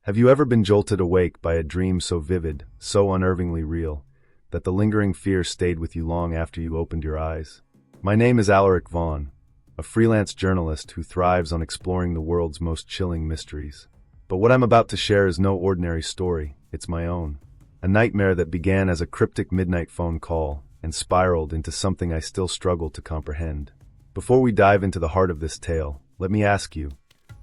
Have you ever been jolted awake by a dream so vivid, so unnervingly real, that the lingering fear stayed with you long after you opened your eyes? My name is Alaric Vaughn, a freelance journalist who thrives on exploring the world's most chilling mysteries. But what I'm about to share is no ordinary story, it's my own. A nightmare that began as a cryptic midnight phone call and spiraled into something I still struggle to comprehend. Before we dive into the heart of this tale, let me ask you,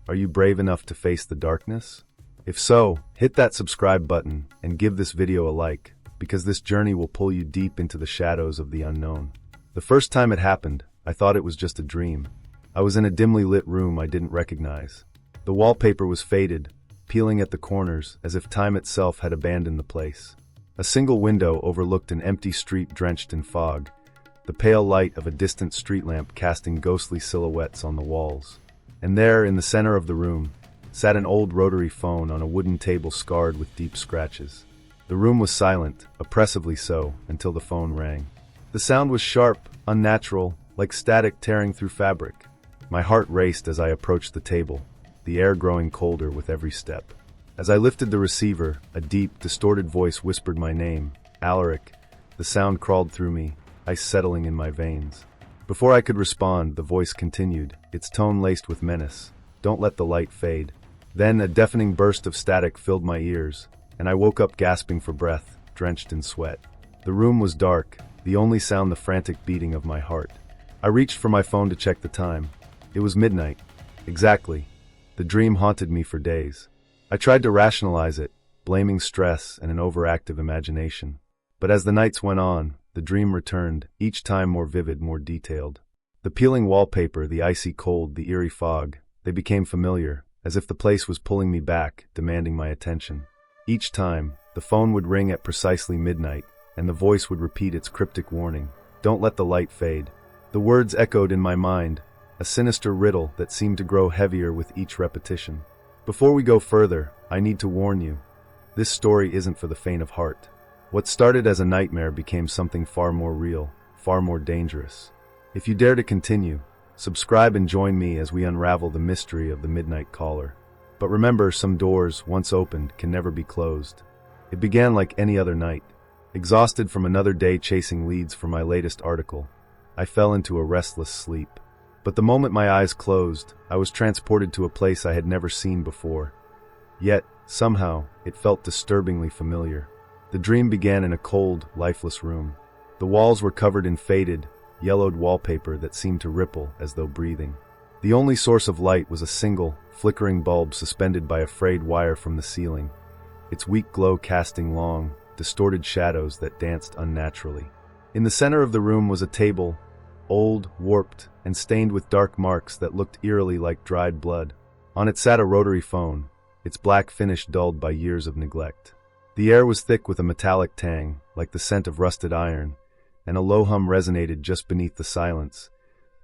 are you brave enough to face the darkness? If so, hit that subscribe button and give this video a like, because this journey will pull you deep into the shadows of the unknown. The first time it happened, I thought it was just a dream. I was in a dimly lit room I didn't recognize. The wallpaper was faded, peeling at the corners as if time itself had abandoned the place. A single window overlooked an empty street drenched in fog, the pale light of a distant street lamp casting ghostly silhouettes on the walls. And there, in the center of the room, sat an old rotary phone on a wooden table scarred with deep scratches. The room was silent, oppressively so, until the phone rang. The sound was sharp, unnatural, like static tearing through fabric. My heart raced as I approached the table, the air growing colder with every step. As I lifted the receiver, a deep, distorted voice whispered my name, Alaric. The sound crawled through me, ice settling in my veins. Before I could respond, the voice continued, its tone laced with menace. Don't let the light fade. Then a deafening burst of static filled my ears, and I woke up gasping for breath, drenched in sweat. The room was dark, the only sound the frantic beating of my heart. I reached for my phone to check the time. It was midnight. Exactly. The dream haunted me for days. I tried to rationalize it, blaming stress and an overactive imagination. But as the nights went on, the dream returned, each time more vivid, more detailed. The peeling wallpaper, the icy cold, the eerie fog, they became familiar, as if the place was pulling me back, demanding my attention. Each time, the phone would ring at precisely midnight, and the voice would repeat its cryptic warning, "Don't let the light fade." The words echoed in my mind, a sinister riddle that seemed to grow heavier with each repetition. Before we go further, I need to warn you. This story isn't for the faint of heart. What started as a nightmare became something far more real, far more dangerous. If you dare to continue, subscribe and join me as we unravel the mystery of the Midnight Caller. But remember, some doors, once opened, can never be closed. It began like any other night. Exhausted from another day chasing leads for my latest article, I fell into a restless sleep. But the moment my eyes closed, I was transported to a place I had never seen before. Yet, somehow, it felt disturbingly familiar. The dream began in a cold, lifeless room. The walls were covered in faded, yellowed wallpaper that seemed to ripple as though breathing. The only source of light was a single, flickering bulb suspended by a frayed wire from the ceiling, its weak glow casting long, distorted shadows that danced unnaturally. In the center of the room was a table, old, warped, and stained with dark marks that looked eerily like dried blood. On it sat a rotary phone, its black finish dulled by years of neglect. The air was thick with a metallic tang, like the scent of rusted iron, and a low hum resonated just beneath the silence,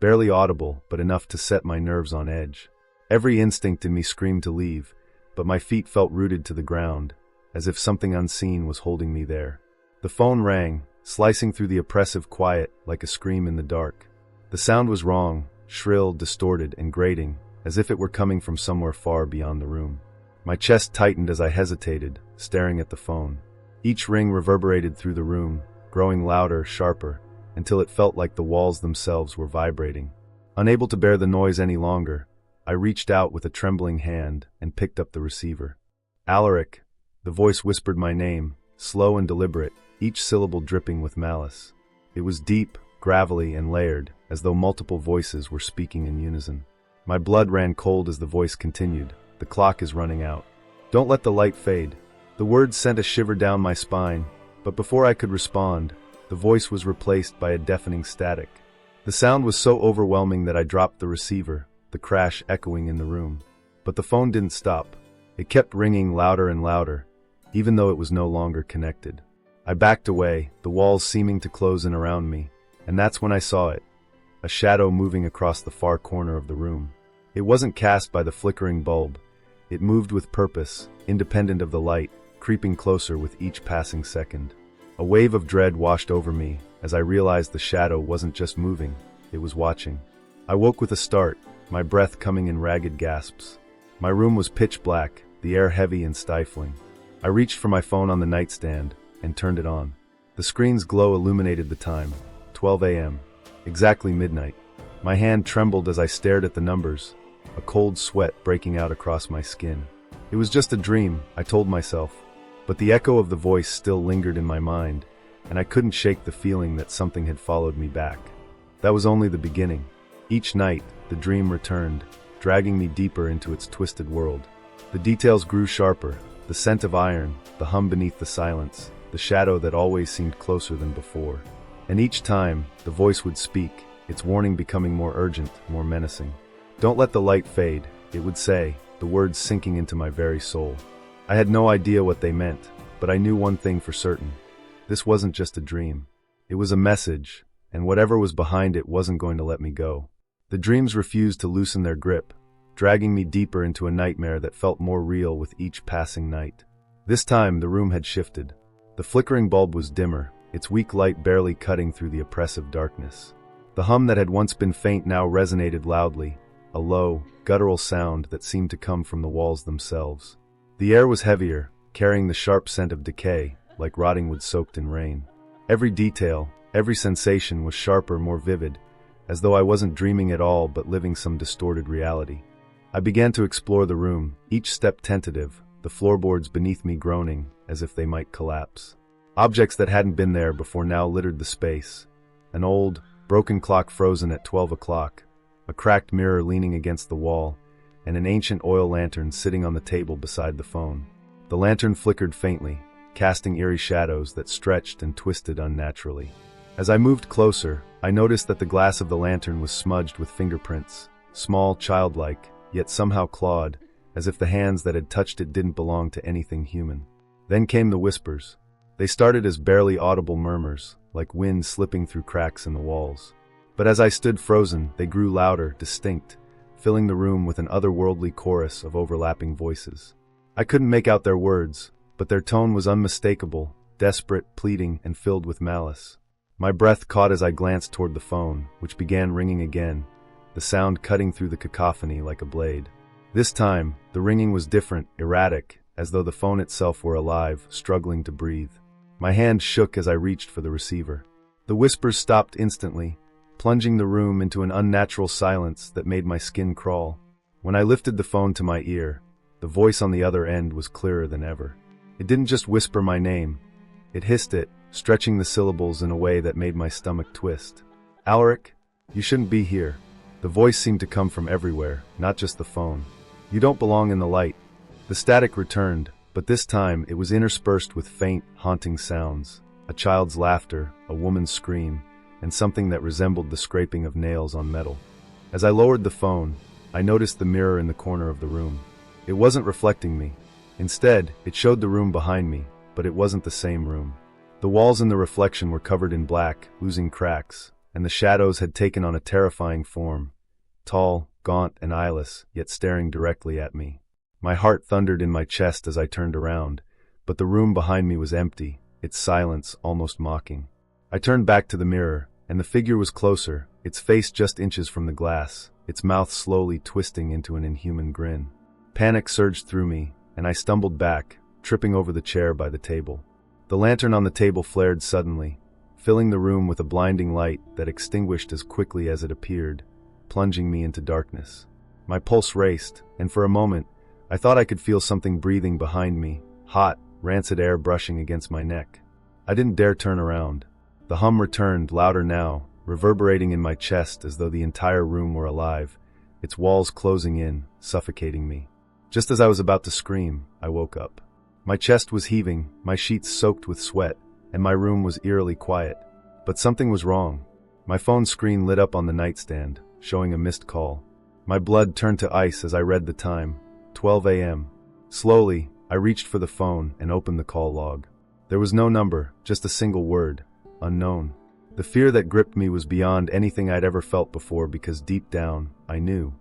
barely audible but enough to set my nerves on edge. Every instinct in me screamed to leave, but my feet felt rooted to the ground, as if something unseen was holding me there. The phone rang, slicing through the oppressive quiet like a scream in the dark. The sound was wrong, shrill, distorted, and grating, as if it were coming from somewhere far beyond the room. My chest tightened as I hesitated, staring at the phone. Each ring reverberated through the room, growing louder, sharper, until it felt like the walls themselves were vibrating. Unable to bear the noise any longer, I reached out with a trembling hand and picked up the receiver. Alaric, the voice whispered my name, slow and deliberate, each syllable dripping with malice. It was deep, gravelly, and layered, as though multiple voices were speaking in unison. My blood ran cold as the voice continued, "The clock is running out. Don't let the light fade." The words sent a shiver down my spine, but before I could respond, the voice was replaced by a deafening static. The sound was so overwhelming that I dropped the receiver, the crash echoing in the room. But the phone didn't stop. It kept ringing louder and louder, even though it was no longer connected. I backed away, the walls seeming to close in around me, and that's when I saw it, a shadow moving across the far corner of the room. It wasn't cast by the flickering bulb. It moved with purpose, independent of the light, creeping closer with each passing second. A wave of dread washed over me as I realized the shadow wasn't just moving, it was watching. I woke with a start, my breath coming in ragged gasps. My room was pitch black, the air heavy and stifling. I reached for my phone on the nightstand and turned it on. The screen's glow illuminated the time, 12 a.m., exactly midnight. My hand trembled as I stared at the numbers, a cold sweat breaking out across my skin. It was just a dream, I told myself, but the echo of the voice still lingered in my mind, and I couldn't shake the feeling that something had followed me back. That was only the beginning. Each night, the dream returned, dragging me deeper into its twisted world. The details grew sharper, the scent of iron, the hum beneath the silence, the shadow that always seemed closer than before. And each time, the voice would speak, its warning becoming more urgent, more menacing. "Don't let the light fade," it would say, the words sinking into my very soul. I had no idea what they meant, but I knew one thing for certain. This wasn't just a dream. It was a message, and whatever was behind it wasn't going to let me go. The dreams refused to loosen their grip, dragging me deeper into a nightmare that felt more real with each passing night. This time, the room had shifted. The flickering bulb was dimmer, its weak light barely cutting through the oppressive darkness. The hum that had once been faint now resonated loudly, a low, guttural sound that seemed to come from the walls themselves. The air was heavier, carrying the sharp scent of decay, like rotting wood soaked in rain. Every detail, every sensation was sharper, more vivid, as though I wasn't dreaming at all but living some distorted reality. I began to explore the room, each step tentative, the floorboards beneath me groaning, as if they might collapse. Objects that hadn't been there before now littered the space. An old, broken clock frozen at 12 o'clock, a cracked mirror leaning against the wall, and an ancient oil lantern sitting on the table beside the phone. The lantern flickered faintly, casting eerie shadows that stretched and twisted unnaturally. As I moved closer, I noticed that the glass of the lantern was smudged with fingerprints, small, childlike, yet somehow clawed, as if the hands that had touched it didn't belong to anything human. Then came the whispers. They started as barely audible murmurs, like wind slipping through cracks in the walls. But as I stood frozen, they grew louder, distinct, filling the room with an otherworldly chorus of overlapping voices. I couldn't make out their words, but their tone was unmistakable, desperate, pleading, and filled with malice. My breath caught as I glanced toward the phone, which began ringing again, the sound cutting through the cacophony like a blade. This time, the ringing was different, erratic, as though the phone itself were alive, struggling to breathe. My hand shook as I reached for the receiver. The whispers stopped instantly, plunging the room into an unnatural silence that made my skin crawl. When I lifted the phone to my ear, the voice on the other end was clearer than ever. It didn't just whisper my name. It hissed it, stretching the syllables in a way that made my stomach twist. "Alaric, you shouldn't be here." The voice seemed to come from everywhere, not just the phone. "You don't belong in the light." The static returned, but this time it was interspersed with faint, haunting sounds. A child's laughter, a woman's scream, and something that resembled the scraping of nails on metal. As I lowered the phone, I noticed the mirror in the corner of the room. It wasn't reflecting me. Instead, it showed the room behind me, but it wasn't the same room. The walls in the reflection were covered in black, oozing cracks, and the shadows had taken on a terrifying form. Tall, gaunt, and eyeless, yet staring directly at me. My heart thundered in my chest as I turned around, but the room behind me was empty, its silence almost mocking. I turned back to the mirror, and the figure was closer, its face just inches from the glass, its mouth slowly twisting into an inhuman grin. Panic surged through me, and I stumbled back, tripping over the chair by the table. The lantern on the table flared suddenly, filling the room with a blinding light that extinguished as quickly as it appeared, plunging me into darkness. My pulse raced, and for a moment, I thought I could feel something breathing behind me, hot, rancid air brushing against my neck. I didn't dare turn around. The hum returned, louder now, reverberating in my chest as though the entire room were alive, its walls closing in, suffocating me. Just as I was about to scream, I woke up. My chest was heaving, my sheets soaked with sweat, and my room was eerily quiet. But something was wrong. My phone screen lit up on the nightstand, showing a missed call. My blood turned to ice as I read the time, 12 a.m. Slowly, I reached for the phone and opened the call log. There was no number, just a single word, unknown. The fear that gripped me was beyond anything I'd ever felt before because deep down, I knew.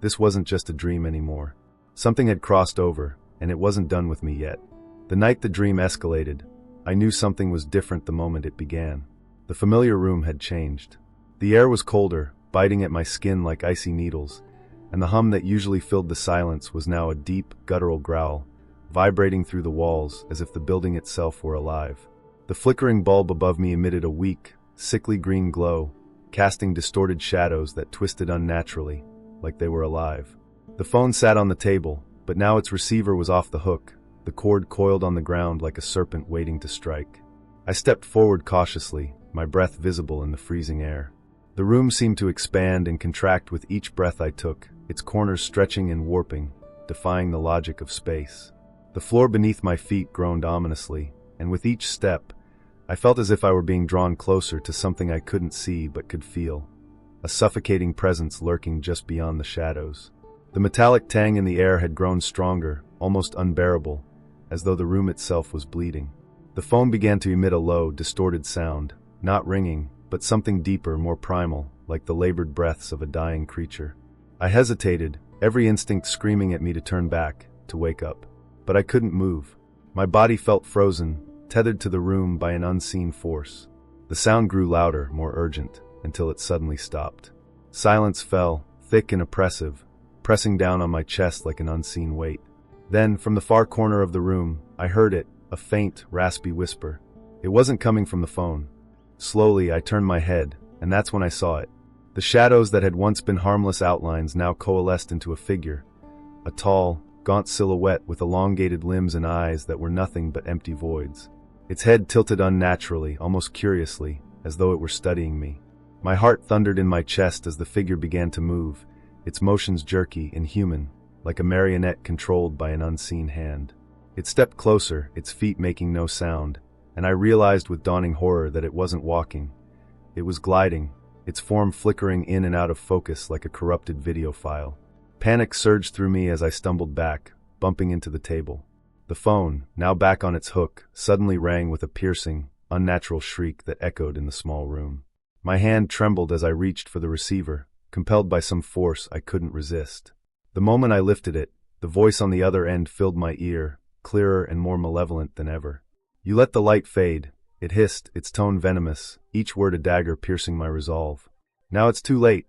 This wasn't just a dream anymore. Something had crossed over, and it wasn't done with me yet. The night the dream escalated, I knew something was different the moment it began. The familiar room had changed. The air was colder, biting at my skin like icy needles, and the hum that usually filled the silence was now a deep, guttural growl, vibrating through the walls as if the building itself were alive. The flickering bulb above me emitted a weak, sickly green glow, casting distorted shadows that twisted unnaturally, like they were alive. The phone sat on the table, but now its receiver was off the hook, the cord coiled on the ground like a serpent waiting to strike. I stepped forward cautiously, my breath visible in the freezing air. The room seemed to expand and contract with each breath I took, its corners stretching and warping, defying the logic of space. The floor beneath my feet groaned ominously, and with each step, I felt as if I were being drawn closer to something I couldn't see but could feel, a suffocating presence lurking just beyond the shadows. The metallic tang in the air had grown stronger, almost unbearable, as though the room itself was bleeding. The phone began to emit a low, distorted sound, not ringing, but something deeper, more primal, like the labored breaths of a dying creature. I hesitated, every instinct screaming at me to turn back, to wake up. But I couldn't move. My body felt frozen, tethered to the room by an unseen force. The sound grew louder, more urgent, until it suddenly stopped. Silence fell, thick and oppressive, pressing down on my chest like an unseen weight. Then, from the far corner of the room, I heard it, a faint, raspy whisper. It wasn't coming from the phone. Slowly, I turned my head, and that's when I saw it. The shadows that had once been harmless outlines now coalesced into a figure, a tall, gaunt silhouette with elongated limbs and eyes that were nothing but empty voids. Its head tilted unnaturally, almost curiously, as though it were studying me. My heart thundered in my chest as the figure began to move, its motions jerky, inhuman, like a marionette controlled by an unseen hand. It stepped closer, its feet making no sound, and I realized with dawning horror that it wasn't walking. It was gliding, its form flickering in and out of focus like a corrupted video file. Panic surged through me as I stumbled back, bumping into the table. The phone, now back on its hook, suddenly rang with a piercing, unnatural shriek that echoed in the small room. My hand trembled as I reached for the receiver, compelled by some force I couldn't resist. The moment I lifted it, the voice on the other end filled my ear, clearer and more malevolent than ever. "You let the light fade," it hissed, its tone venomous, each word a dagger piercing my resolve. "Now it's too late."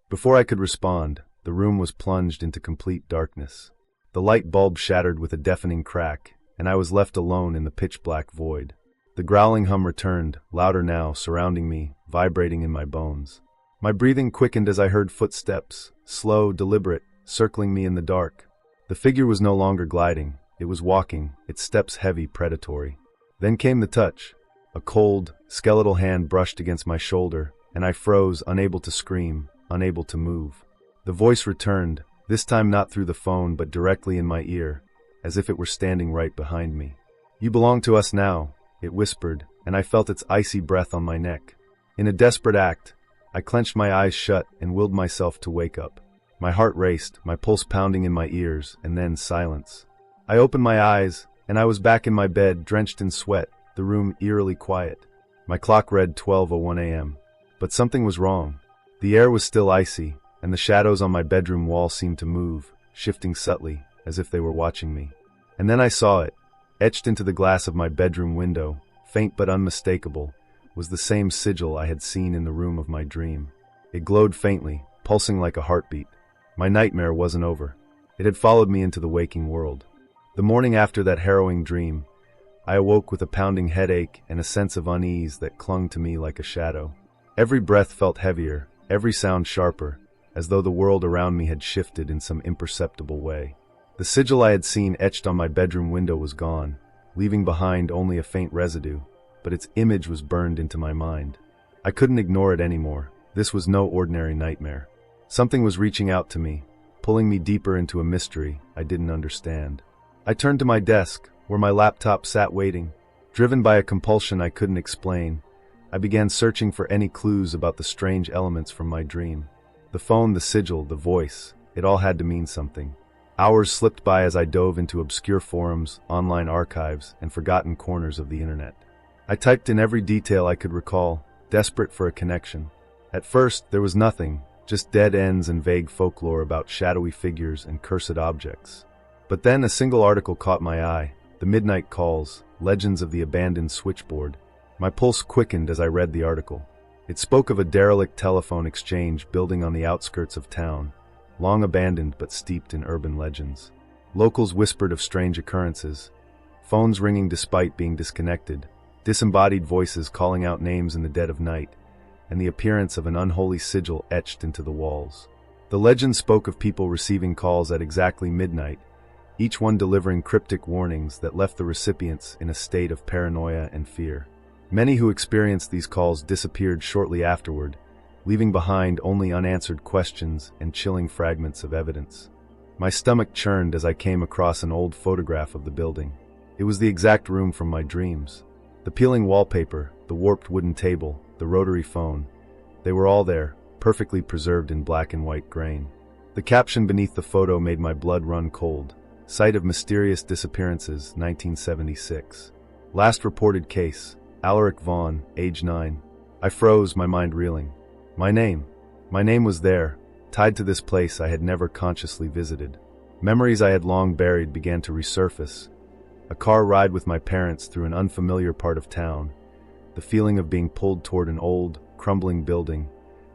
Before I could respond, the room was plunged into complete darkness. The light bulb shattered with a deafening crack, and I was left alone in the pitch-black void. The growling hum returned, louder now, surrounding me, vibrating in my bones. My breathing quickened as I heard footsteps, slow, deliberate, circling me in the dark. The figure was no longer gliding, it was walking, its steps heavy, predatory. Then came the touch. A cold, skeletal hand brushed against my shoulder, and I froze, unable to scream, unable to move. The voice returned, this time not through the phone but directly in my ear, as if it were standing right behind me. "You belong to us now," it whispered, and I felt its icy breath on my neck. In a desperate act, I clenched my eyes shut and willed myself to wake up. My heart raced, my pulse pounding in my ears, and then silence. I opened my eyes, and I was back in my bed, drenched in sweat, the room eerily quiet. My clock read 12:01 a.m. But something was wrong. The air was still icy, and the shadows on my bedroom wall seemed to move, shifting subtly, as if they were watching me. And then I saw it. Etched into the glass of my bedroom window, faint but unmistakable, was the same sigil I had seen in the room of my dream. It glowed faintly, pulsing like a heartbeat. My nightmare wasn't over. It had followed me into the waking world. The morning after that harrowing dream, I awoke with a pounding headache and a sense of unease that clung to me like a shadow. Every breath felt heavier, every sound sharper, as though the world around me had shifted in some imperceptible way. The sigil I had seen etched on my bedroom window was gone, leaving behind only a faint residue, but its image was burned into my mind. I couldn't ignore it anymore. This was no ordinary nightmare. Something was reaching out to me, pulling me deeper into a mystery I didn't understand. I turned to my desk, where my laptop sat waiting. Driven by a compulsion I couldn't explain, I began searching for any clues about the strange elements from my dream. The phone, the sigil, the voice, it all had to mean something. Hours slipped by as I dove into obscure forums, online archives, and forgotten corners of the internet. I typed in every detail I could recall, desperate for a connection. At first, there was nothing, just dead ends and vague folklore about shadowy figures and cursed objects. But then a single article caught my eye, The Midnight Calls, Legends of the Abandoned Switchboard. My pulse quickened as I read the article. It spoke of a derelict telephone exchange building on the outskirts of town, long abandoned but steeped in urban legends. Locals whispered of strange occurrences, phones ringing despite being disconnected, disembodied voices calling out names in the dead of night, and the appearance of an unholy sigil etched into the walls. The legend spoke of people receiving calls at exactly midnight, each one delivering cryptic warnings that left the recipients in a state of paranoia and fear. Many who experienced these calls disappeared shortly afterward, leaving behind only unanswered questions and chilling fragments of evidence. My stomach churned as I came across an old photograph of the building. It was the exact room from my dreams. The peeling wallpaper, the warped wooden table, the rotary phone, they were all there, perfectly preserved in black and white grain. The caption beneath the photo made my blood run cold. Site of mysterious disappearances, 1976. Last reported case, Alaric Vaughn, age 9. I froze, my mind reeling. My name was there, tied to this place I had never consciously visited. Memories I had long buried began to resurface. A car ride with my parents through an unfamiliar part of town, the feeling of being pulled toward an old, crumbling building,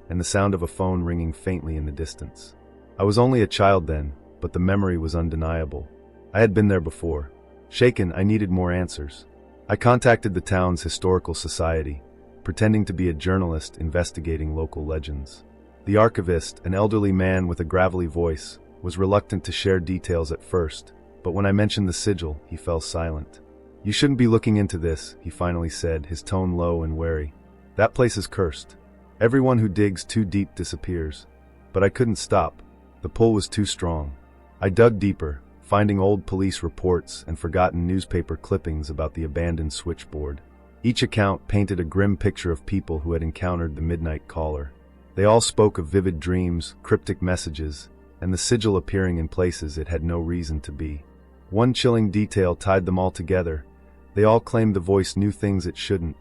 and the sound of a phone ringing faintly in the distance. I was only a child then, but the memory was undeniable. I had been there before. Shaken, I needed more answers. I contacted the town's historical society, pretending to be a journalist investigating local legends. The archivist, an elderly man with a gravelly voice, was reluctant to share details at first, but when I mentioned the sigil, he fell silent. "You shouldn't be looking into this," he finally said, his tone low and wary. "That place is cursed. Everyone who digs too deep disappears." But I couldn't stop. The pull was too strong. I dug deeper, finding old police reports and forgotten newspaper clippings about the abandoned switchboard. Each account painted a grim picture of people who had encountered the midnight caller. They all spoke of vivid dreams, cryptic messages, and the sigil appearing in places it had no reason to be. One chilling detail tied them all together. They all claimed the voice knew things it shouldn't.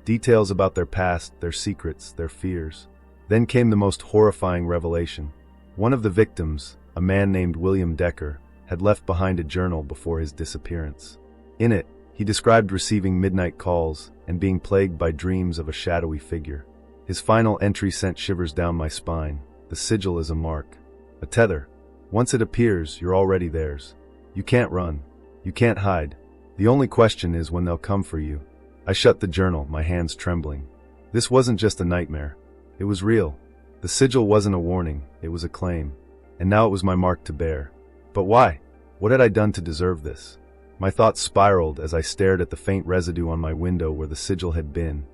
Details about their past, their secrets, their fears. Then came the most horrifying revelation. One of the victims, a man named William Decker, had left behind a journal before his disappearance. In it, he described receiving midnight calls and being plagued by dreams of a shadowy figure. His final entry sent shivers down my spine. The sigil is a mark, a tether. Once it appears, you're already theirs. You can't run. You can't hide. The only question is when they'll come for you. I shut the journal, my hands trembling. This wasn't just a nightmare. It was real. The sigil wasn't a warning, it was a claim. And now it was my mark to bear. But why? What had I done to deserve this? My thoughts spiraled as I stared at the faint residue on my window where the sigil had been,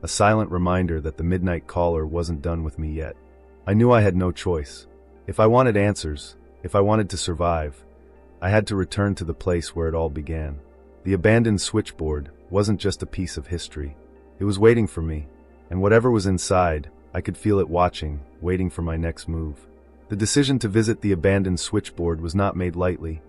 a silent reminder that the midnight caller wasn't done with me yet. I knew I had no choice. If I wanted answers, if I wanted to survive, I had to return to the place where it all began. The abandoned switchboard wasn't just a piece of history. It was waiting for me, and whatever was inside, I could feel it watching, waiting for my next move. The decision to visit the abandoned switchboard was not made lightly,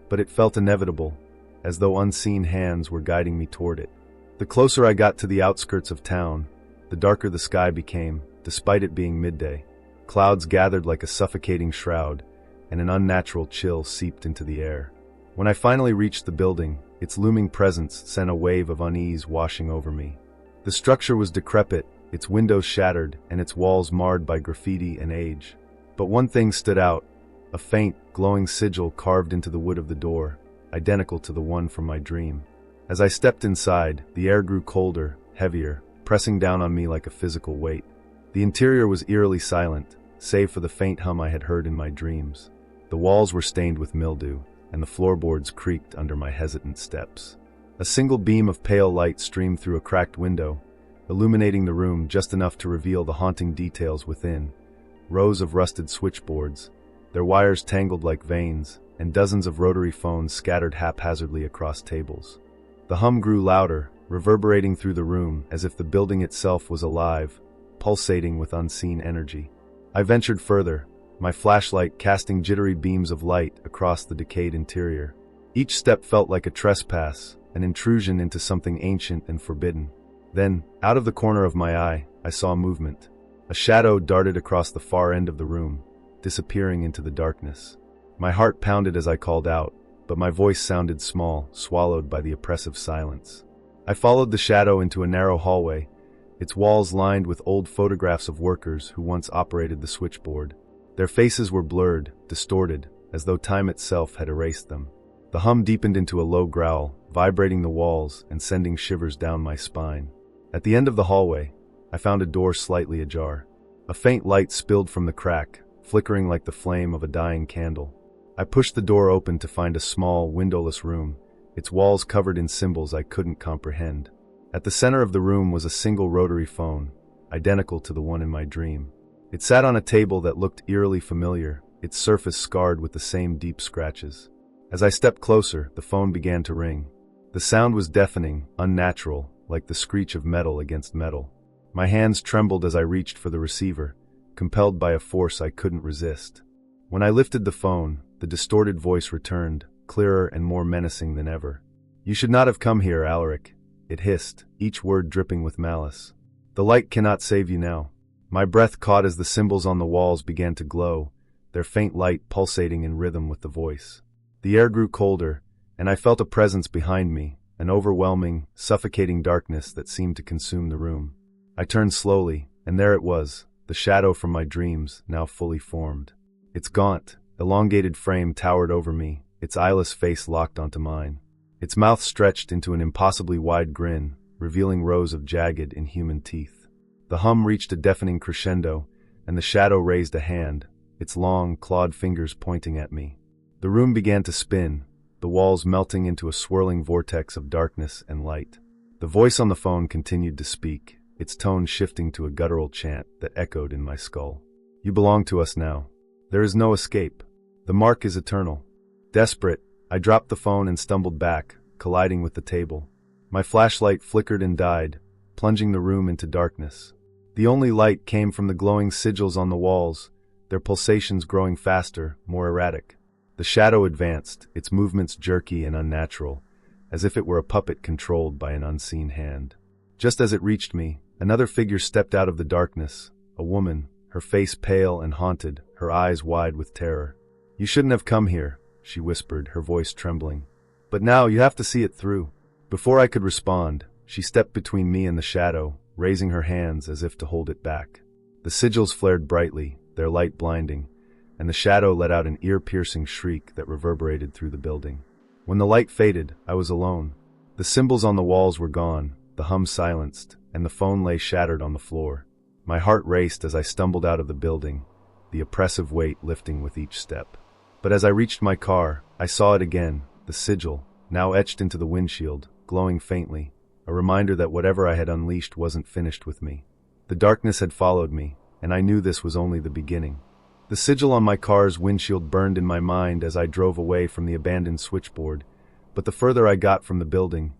but it felt inevitable, as though unseen hands were guiding me toward it. The closer I got to the outskirts of town, the darker the sky became, despite it being midday. Clouds gathered like a suffocating shroud, and an unnatural chill seeped into the air. When I finally reached the building, its looming presence sent a wave of unease washing over me. The structure was decrepit, its windows shattered, and its walls marred by graffiti and age. But one thing stood out, a faint, glowing sigil carved into the wood of the door, identical to the one from my dream. As I stepped inside, the air grew colder, heavier, pressing down on me like a physical weight. The interior was eerily silent, save for the faint hum I had heard in my dreams. The walls were stained with mildew, and the floorboards creaked under my hesitant steps. A single beam of pale light streamed through a cracked window, illuminating the room just enough to reveal the haunting details within. Rows of rusted switchboards, their wires tangled like veins, and dozens of rotary phones scattered haphazardly across tables. The hum grew louder, reverberating through the room as if the building itself was alive, pulsating with unseen energy. I ventured further, my flashlight casting jittery beams of light across the decayed interior. Each step felt like a trespass, an intrusion into something ancient and forbidden. Then, out of the corner of my eye, I saw movement. A shadow darted across the far end of the room, disappearing into the darkness. My heart pounded as I called out, but my voice sounded small, swallowed by the oppressive silence. I followed the shadow into a narrow hallway, its walls lined with old photographs of workers who once operated the switchboard. Their faces were blurred, distorted, as though time itself had erased them. The hum deepened into a low growl, vibrating the walls and sending shivers down my spine. At the end of the hallway, I found a door slightly ajar. A faint light spilled from the crack, flickering like the flame of a dying candle. I pushed the door open to find a small, windowless room, its walls covered in symbols I couldn't comprehend. At the center of the room was a single rotary phone, identical to the one in my dream. It sat on a table that looked eerily familiar, its surface scarred with the same deep scratches. As I stepped closer, the phone began to ring. The sound was deafening, unnatural, like the screech of metal against metal. My hands trembled as I reached for the receiver, compelled by a force I couldn't resist. When I lifted the phone, the distorted voice returned, clearer and more menacing than ever. "You should not have come here, Alaric," it hissed, each word dripping with malice. "The light cannot save you now." My breath caught as the symbols on the walls began to glow, their faint light pulsating in rhythm with the voice. The air grew colder, and I felt a presence behind me, an overwhelming, suffocating darkness that seemed to consume the room. I turned slowly, and there it was, the shadow from my dreams, now fully formed. Its gaunt, elongated frame towered over me, its eyeless face locked onto mine. Its mouth stretched into an impossibly wide grin, revealing rows of jagged, inhuman teeth. The hum reached a deafening crescendo, and the shadow raised a hand, its long, clawed fingers pointing at me. The room began to spin, the walls melting into a swirling vortex of darkness and light. The voice on the phone continued to speak, its tone shifting to a guttural chant that echoed in my skull. "You belong to us now. There is no escape. The mark is eternal." Desperate, I dropped the phone and stumbled back, colliding with the table. My flashlight flickered and died, plunging the room into darkness. The only light came from the glowing sigils on the walls, their pulsations growing faster, more erratic. The shadow advanced, its movements jerky and unnatural, as if it were a puppet controlled by an unseen hand. Just as it reached me, another figure stepped out of the darkness, a woman, her face pale and haunted, her eyes wide with terror. "You shouldn't have come here," she whispered, her voice trembling. "But now you have to see it through." Before I could respond, she stepped between me and the shadow, raising her hands as if to hold it back. The sigils flared brightly, their light blinding, and the shadow let out an ear-piercing shriek that reverberated through the building. When the light faded, I was alone. The symbols on the walls were gone, the hum silenced, and the phone lay shattered on the floor. My heart raced as I stumbled out of the building, the oppressive weight lifting with each step. But as I reached my car, I saw it again, the sigil, now etched into the windshield, glowing faintly, a reminder that whatever I had unleashed wasn't finished with me. The darkness had followed me, and I knew this was only the beginning. The sigil on my car's windshield burned in my mind as I drove away from the abandoned switchboard, but the further I got from the building,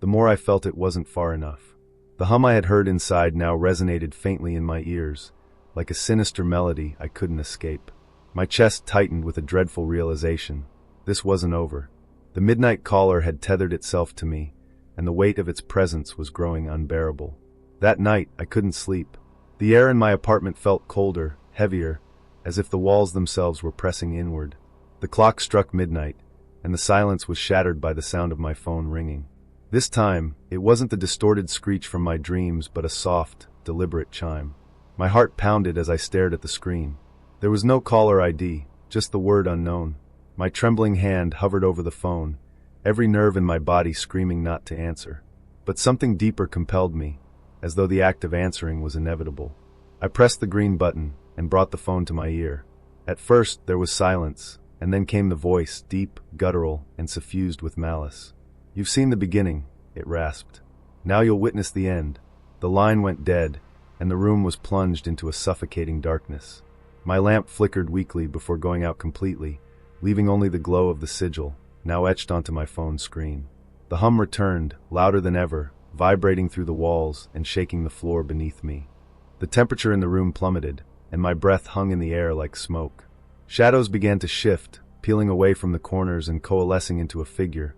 the more I felt it wasn't far enough. The hum I had heard inside now resonated faintly in my ears, like a sinister melody I couldn't escape. My chest tightened with a dreadful realization. This wasn't over. The midnight caller had tethered itself to me, and the weight of its presence was growing unbearable. That night, I couldn't sleep. The air in my apartment felt colder, heavier, as if the walls themselves were pressing inward. The clock struck midnight, and the silence was shattered by the sound of my phone ringing. This time, it wasn't the distorted screech from my dreams, but a soft, deliberate chime. My heart pounded as I stared at the screen. There was no caller ID, just the word unknown. My trembling hand hovered over the phone, every nerve in my body screaming not to answer. But something deeper compelled me, as though the act of answering was inevitable. I pressed the green button and brought the phone to my ear. At first, there was silence, and then came the voice, deep, guttural, and suffused with malice. "You've seen the beginning," it rasped. "Now you'll witness the end." The line went dead, and the room was plunged into a suffocating darkness. My lamp flickered weakly before going out completely, leaving only the glow of the sigil, now etched onto my phone screen. The hum returned, louder than ever, vibrating through the walls and shaking the floor beneath me. The temperature in the room plummeted, and my breath hung in the air like smoke. Shadows began to shift, peeling away from the corners and coalescing into a figure,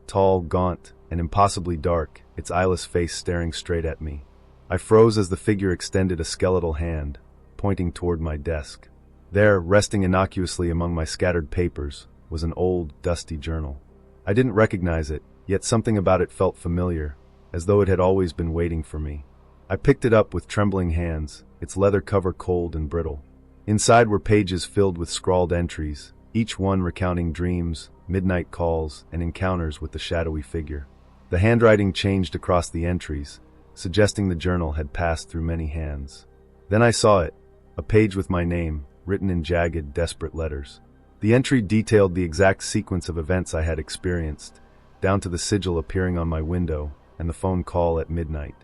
tall, gaunt, and impossibly dark, its eyeless face staring straight at me. I froze as the figure extended a skeletal hand, pointing toward my desk. There, resting innocuously among my scattered papers, was an old, dusty journal. I didn't recognize it, yet something about it felt familiar, as though it had always been waiting for me. I picked it up with trembling hands, its leather cover cold and brittle. Inside were pages filled with scrawled entries, each one recounting dreams, midnight calls, and encounters with the shadowy figure. The handwriting changed across the entries, suggesting the journal had passed through many hands. Then I saw it, a page with my name, written in jagged, desperate letters. The entry detailed the exact sequence of events I had experienced, down to the sigil appearing on my window and the phone call at midnight.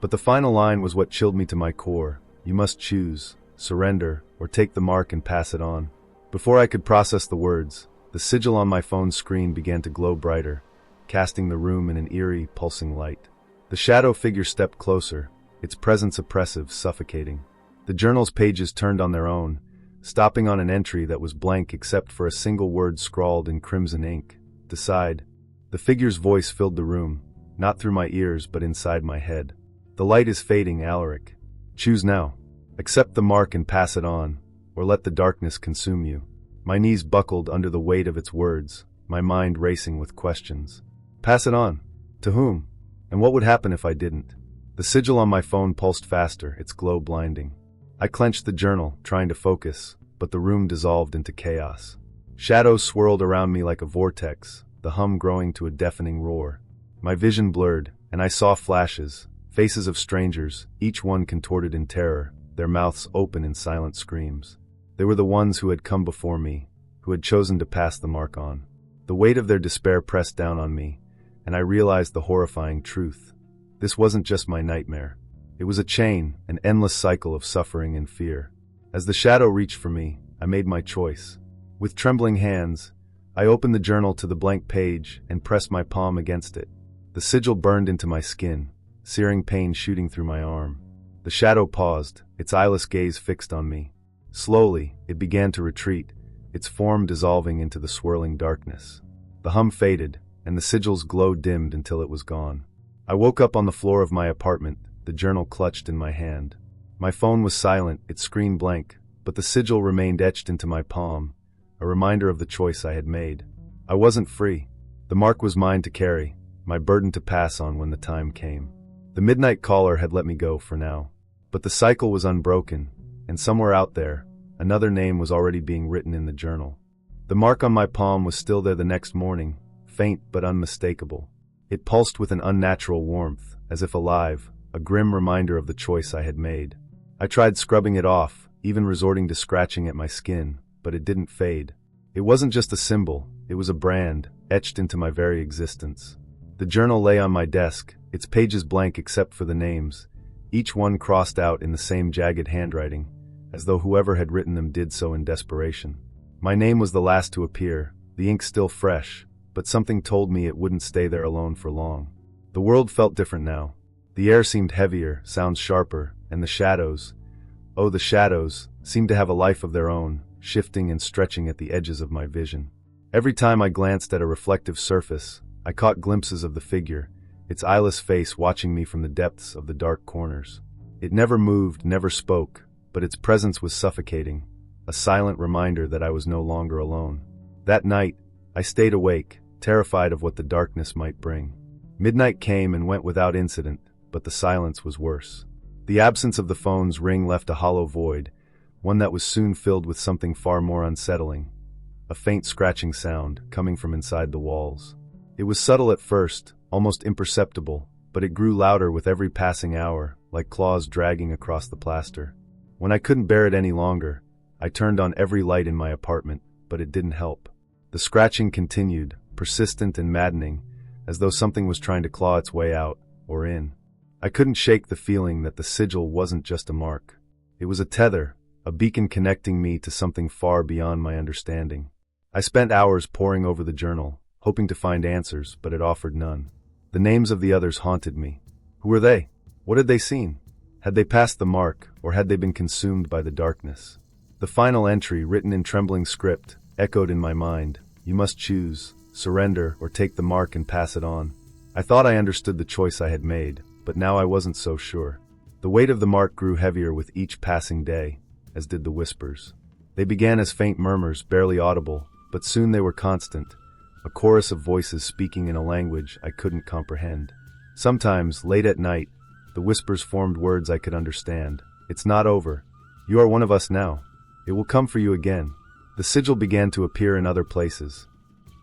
But the final line was what chilled me to my core. You must choose, surrender, or take the mark and pass it on. Before I could process the words, the sigil on my phone's screen began to glow brighter, casting the room in an eerie, pulsing light. The shadow figure stepped closer, its presence oppressive, suffocating. The journal's pages turned on their own, stopping on an entry that was blank except for a single word scrawled in crimson ink. Decide. The figure's voice filled the room, not through my ears but inside my head. The light is fading, Alaric. Choose now. Accept the mark and pass it on, or let the darkness consume you. My knees buckled under the weight of its words, my mind racing with questions. Pass it on. To whom? And what would happen if I didn't? The sigil on my phone pulsed faster, its glow blinding. I clenched the journal, trying to focus, but the room dissolved into chaos. Shadows swirled around me like a vortex, the hum growing to a deafening roar. My vision blurred, and I saw flashes, faces of strangers, each one contorted in terror, their mouths open in silent screams. They were the ones who had come before me, who had chosen to pass the mark on. The weight of their despair pressed down on me, and I realized the horrifying truth. This wasn't just my nightmare. It was a chain, an endless cycle of suffering and fear. As the shadow reached for me, I made my choice. With trembling hands, I opened the journal to the blank page and pressed my palm against it. The sigil burned into my skin, searing pain shooting through my arm. The shadow paused, its eyeless gaze fixed on me. Slowly, it began to retreat, its form dissolving into the swirling darkness. The hum faded, and the sigil's glow dimmed until it was gone. I woke up on the floor of my apartment, the journal clutched in my hand. My phone was silent, its screen blank, but the sigil remained etched into my palm, a reminder of the choice I had made. I wasn't free. The mark was mine to carry, my burden to pass on when the time came. The midnight caller had let me go for now. But the cycle was unbroken, and somewhere out there, another name was already being written in the journal. The mark on my palm was still there the next morning, faint but unmistakable. It pulsed with an unnatural warmth, as if alive, a grim reminder of the choice I had made. I tried scrubbing it off, even resorting to scratching at my skin, but it didn't fade. It wasn't just a symbol, it was a brand, etched into my very existence. The journal lay on my desk, its pages blank except for the names, each one crossed out in the same jagged handwriting, as though whoever had written them did so in desperation. My name was the last to appear, the ink still fresh, but something told me it wouldn't stay there alone for long. The world felt different now. The air seemed heavier, sounds sharper, and the shadows, oh the shadows, seemed to have a life of their own, shifting and stretching at the edges of my vision. Every time I glanced at a reflective surface, I caught glimpses of the figure, its eyeless face watching me from the depths of the dark corners. It never moved, never spoke, but its presence was suffocating, a silent reminder that I was no longer alone. That night, I stayed awake, terrified of what the darkness might bring. Midnight came and went without incident, but the silence was worse. The absence of the phone's ring left a hollow void, one that was soon filled with something far more unsettling, a faint scratching sound coming from inside the walls. It was subtle at first, almost imperceptible, but it grew louder with every passing hour, like claws dragging across the plaster. When I couldn't bear it any longer, I turned on every light in my apartment, but it didn't help. The scratching continued, persistent and maddening, as though something was trying to claw its way out, or in. I couldn't shake the feeling that the sigil wasn't just a mark. It was a tether, a beacon connecting me to something far beyond my understanding. I spent hours poring over the journal, hoping to find answers, but it offered none. The names of the others haunted me. Who were they? What had they seen? Had they passed the mark, or had they been consumed by the darkness? The final entry, written in trembling script, echoed in my mind. You must choose, surrender, or take the mark and pass it on. I thought I understood the choice I had made, but now I wasn't so sure. The weight of the mark grew heavier with each passing day, as did the whispers. They began as faint murmurs, barely audible, but soon they were constant, a chorus of voices speaking in a language I couldn't comprehend. Sometimes, late at night, the whispers formed words I could understand. It's not over. You are one of us now. It will come for you again. The sigil began to appear in other places.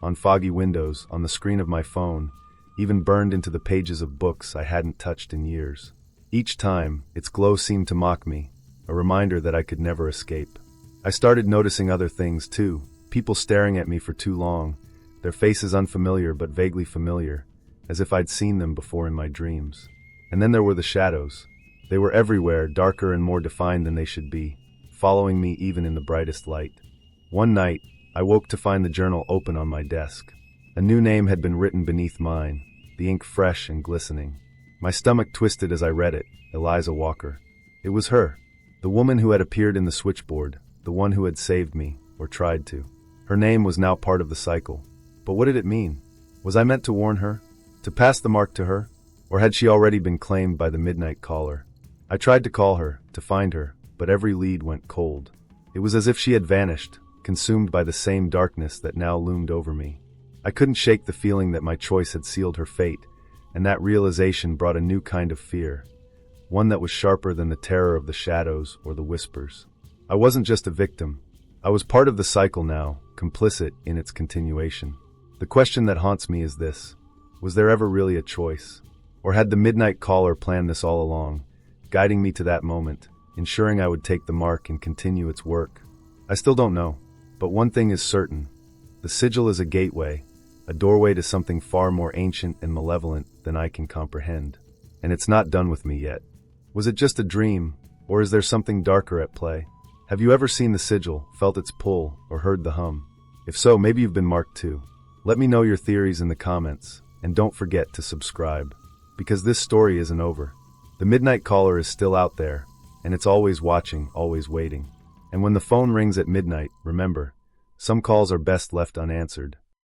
On foggy windows, on the screen of my phone, even burned into the pages of books I hadn't touched in years. Each time, its glow seemed to mock me, a reminder that I could never escape. I started noticing other things too, people staring at me for too long, their faces unfamiliar but vaguely familiar, as if I'd seen them before in my dreams. And then there were the shadows. They were everywhere, darker and more defined than they should be, following me even in the brightest light. One night, I woke to find the journal open on my desk. A new name had been written beneath mine, the ink fresh and glistening. My stomach twisted as I read it, Eliza Walker. It was her, the woman who had appeared in the switchboard, the one who had saved me, or tried to. Her name was now part of the cycle. But what did it mean? Was I meant to warn her? To pass the mark to her? Or had she already been claimed by the midnight caller? I tried to call her, to find her, but every lead went cold. It was as if she had vanished, consumed by the same darkness that now loomed over me. I couldn't shake the feeling that my choice had sealed her fate, and that realization brought a new kind of fear, one that was sharper than the terror of the shadows or the whispers. I wasn't just a victim. I was part of the cycle now, complicit in its continuation. The question that haunts me is this: was there ever really a choice? Or had the midnight caller planned this all along, guiding me to that moment, ensuring I would take the mark and continue its work? I still don't know, but one thing is certain. The sigil is a gateway, a doorway to something far more ancient and malevolent than I can comprehend. And it's not done with me yet. Was it just a dream, or is there something darker at play? Have you ever seen the sigil, felt its pull, or heard the hum? If so, maybe you've been marked too. Let me know your theories in the comments, and don't forget to subscribe. Because this story isn't over. The midnight caller is still out there, and it's always watching, always waiting. And when the phone rings at midnight, remember, some calls are best left unanswered.